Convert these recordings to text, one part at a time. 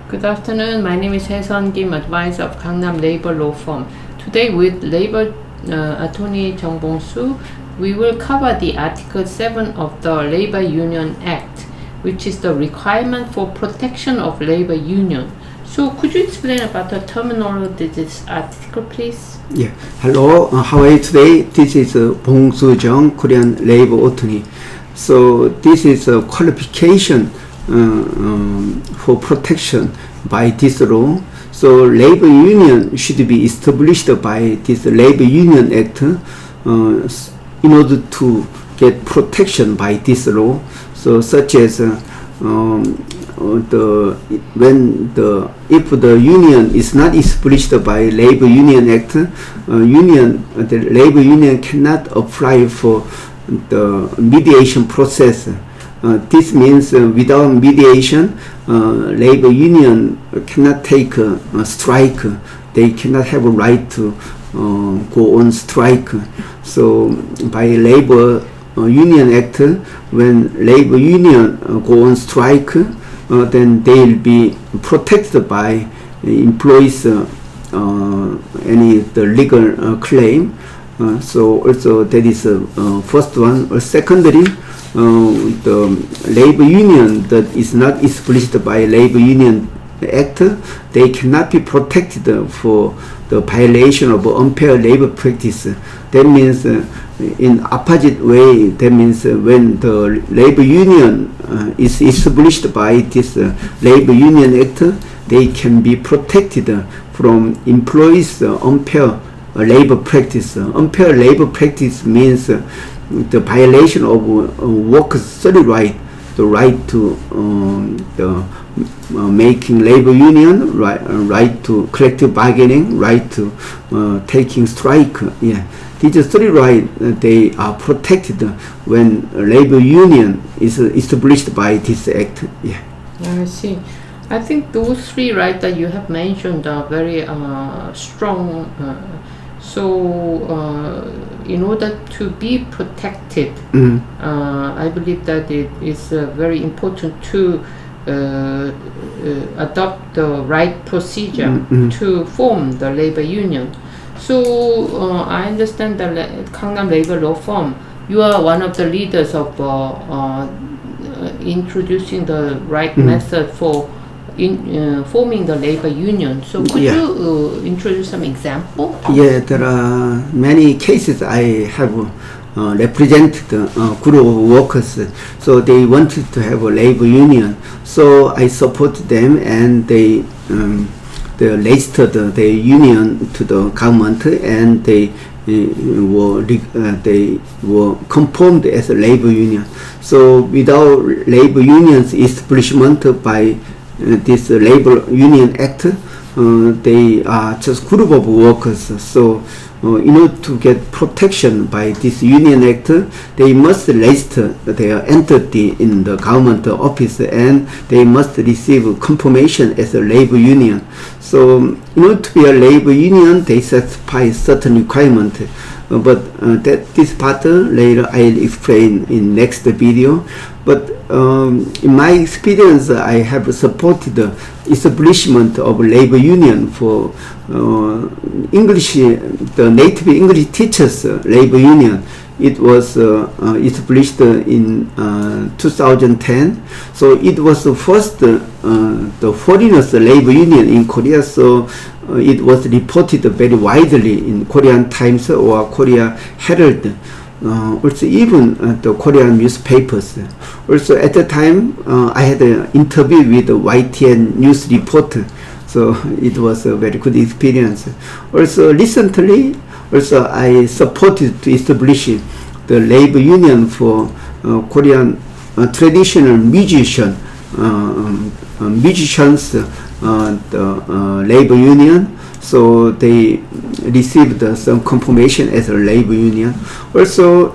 Good afternoon. My name is Hae-sun Kim, advisor of Gangnam Labor Law Firm. Today with Labor Attorney Jung Bong-soo, we will cover the Article 7 of the Labor Union Act, which is the requirement for protection of labor union. So could you explain about the terminology of this article, please? Yeah. Hello. How are you today? This is Bong-soo Jung, Korean labor attorney. So this is a qualification for protection by this law. So labor union should be established by this Labor Union Act in order to get protection by this law. So such as if the union is not established by Labor Union Act, the labor union cannot apply for the mediation process. This means without mediation, labor union cannot take a strike. They cannot have a right to go on strike. So by Labor Union Act, when labor union go on strike, then they will be protected by employees any the legal claim. So also that is first one. Secondly, the labor union that is not established by Labor Union Act, they cannot be protected for the violation of unfair labor practice. That means in opposite way, that means when the labor union is established by this Labor Union Act, they can be protected from employees' unfair labor practice. Unfair labor practice means the violation of workers' study right, the right to making labor union, right to collective bargaining, right to taking strike. Yeah, these three rights they are protected when labor union is established by this act. Yeah. I see. I think those three rights that you have mentioned are very strong. So in order to be protected, I believe that it is very important to adopt the right procedure to form the labor union. So I understand that Gangnam Labor Law Firm, you are one of the leaders of introducing the right method for forming the labor union. So could you introduce some example? Yeah, there are many cases I have represented a group of workers. So they wanted to have a labor union. So I supported them, and they registered the union to the government, and they were conformed as a labor union. So without labor unions establishment by this Labor Union Act, they are just group of workers. So in order to get protection by this Union Act, they must register their entity in the government office, and they must receive confirmation as a labor union. So in order to be a labor union, they satisfy certain requirement. But this part later I'll explain in next video. But in my experience, I have supported the establishment of labor union for English, the native English teachers labor union. It was established in 2010. So it was the first the foreigners labor union in Korea. So it was reported very widely in Korean Times or Korea Herald. Also even the Korean newspapers. Also at the time, I had an interview with the YTN news reporter. So it was a very good experience. Also recently, I supported to establish the labor union for Korean traditional musicians, the labor union. So they received some confirmation as a labor union. Also,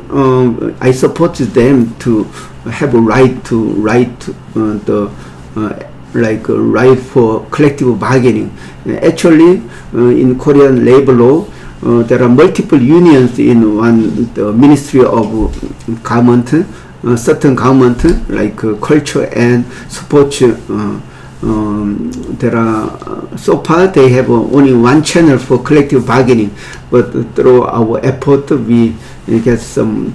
I supported them to have a right for collective bargaining. Actually, in Korean labor law, there are multiple unions in the Ministry of Government, certain government like culture and sports there are so far they have only one channel for collective bargaining, but through our effort we get some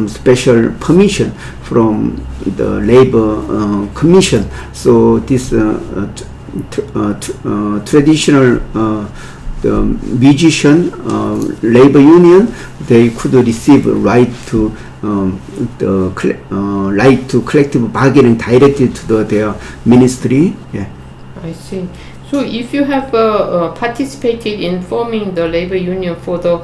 special permission from the labor commission. So this traditional the musician labor union, they could receive right to right to collective bargaining directed to their ministry. Yeah. I see. So if you have participated in forming the labor union for the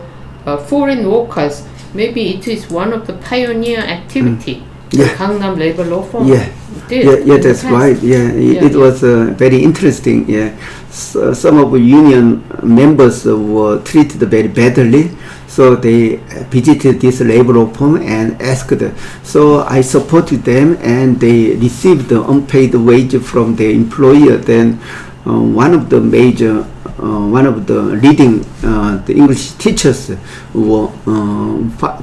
foreign workers, maybe it is one of the pioneer activity. The Yeah. Gangnam Labor Law Firm Yeah. did. Yeah, in the that's past. right. Yeah, it was very interesting. Yeah, some of the union members were treated very badly, so they visited this labor law firm and asked. So I supported them, and they received the unpaid wage from their employer. Then one of the major, one of the leading the English teachers were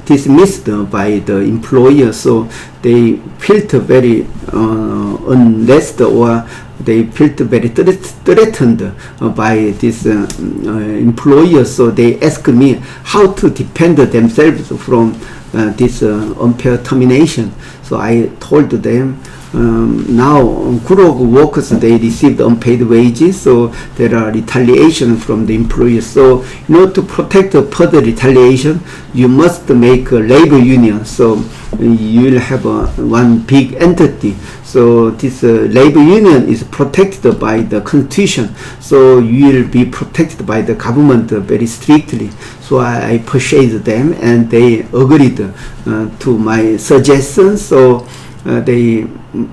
dismissed by the employer, so they felt very unrest, or they felt very threatened by this employer. So they asked me how to defend themselves from this unfair termination. So I told them, now group of workers, they received unpaid wages, so there are retaliation from the employer. So in order to protect further retaliation, you must make a labor union, so you will have one big entity. So this labor union is protected by the constitution, so you will be protected by the government very strictly. So I persuaded them, and they agreed to my suggestions. So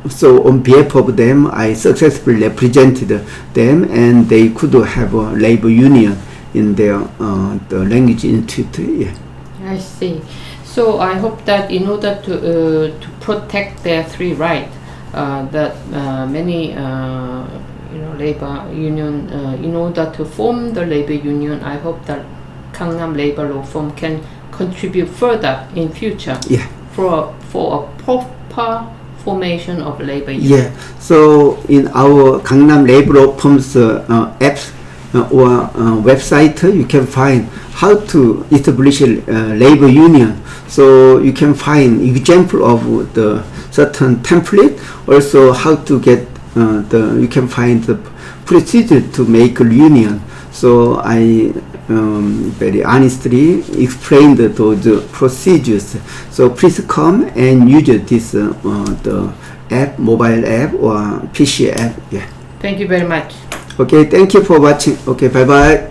so on behalf of them, I successfully represented them, and they could have a labor union in their the language institute. Yeah. I see. So I hope that in order to protect their three rights, that many labor union, in order to form the labor union, I hope that Gangnam Labor Law Firm can contribute further in future. Yeah. For a proper formation of labor union. Yeah. So in our Gangnam Labor Law Firm's apps or website, you can find how to establish a labor union. So you can find example of the certain template. Also, how to get you can find the procedure to make a union. So I very honestly explained those procedures. So please come and use this the app, mobile app or PC app. Yeah. Thank you very much. Okay, thank you for watching. Okay, bye bye.